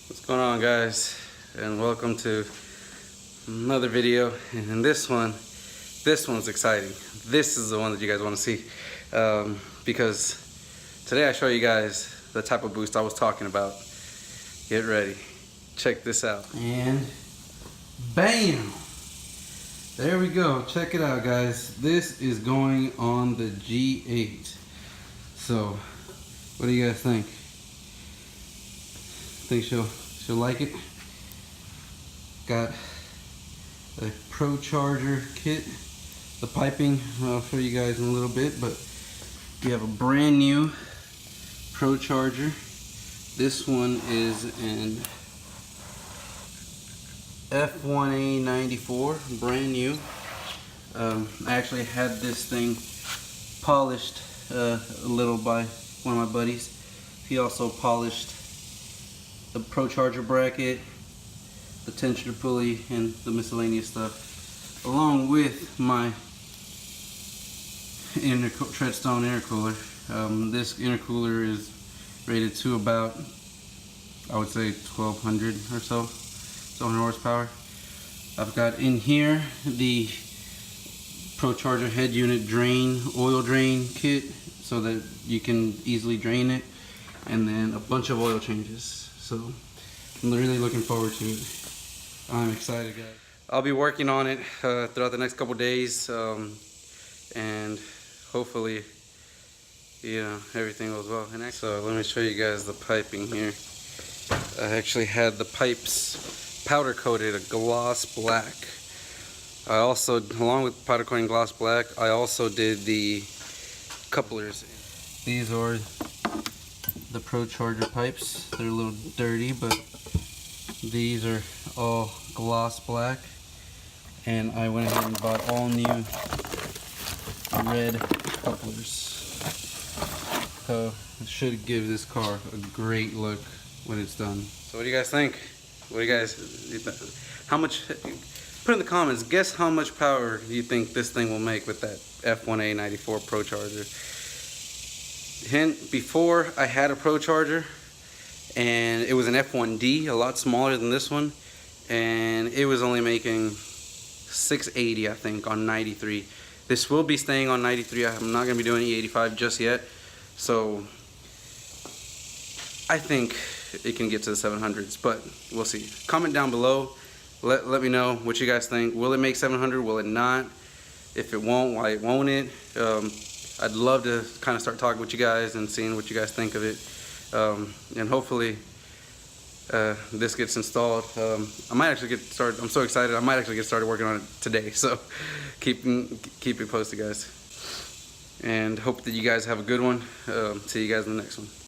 What's going on, guys, and welcome to another video. And this one's exciting. This is the one that you guys want to see, because today I show you guys the type of boost I was talking about. Get ready, check this out, and bam, there we go. Check it out, guys. This is going on the G8. So what do you guys think? Think she'll like it. Got a Pro Charger kit. The piping I'll show you guys in a little bit, but we have a brand new Pro Charger. This one is an F1A94, brand new. I actually had this thing polished a little by one of my buddies. He also polished the Pro Charger bracket, the tensioner pulley, and the miscellaneous stuff, along with my Treadstone intercooler. This intercooler is rated to about, I would say, 1200 or so, 1200 horsepower. I've got in here the Pro Charger head unit oil drain kit, so that you can easily drain it, and then a bunch of oil changes. So I'm really looking forward to it. I'm excited, guys. I'll be working on it throughout the next couple days, and hopefully, you know, everything goes well. So let me show you guys the piping here. I actually had the pipes powder coated a gloss black. I also, along with powder coating gloss black, I also did the couplers. These are the Pro Charger pipes. They're a little dirty, but these are all gloss black, and I went ahead and bought all new red couplers. So it should give this car a great look when it's done. So what do you guys think? What do you guys, how much, put in the comments, guess how much power do you think this thing will make with that F1A94 Pro Charger? Hint, before I had a Pro Charger, and it was an F1D, a lot smaller than this one, and it was only making 680, I think, on 93. This will be staying on 93. I'm not going to be doing E85 just yet, so I think it can get to the 700s, but we'll see. Comment down below, let me know what you guys think. Will it make 700? Will it not? If it won't, why won't it? I'd love to kind of start talking with you guys and seeing what you guys think of it, and hopefully this gets installed. I might actually get started. I'm so excited. I might actually get started working on it today. So keep it posted, guys, and hope that you guys have a good one. See you guys in the next one.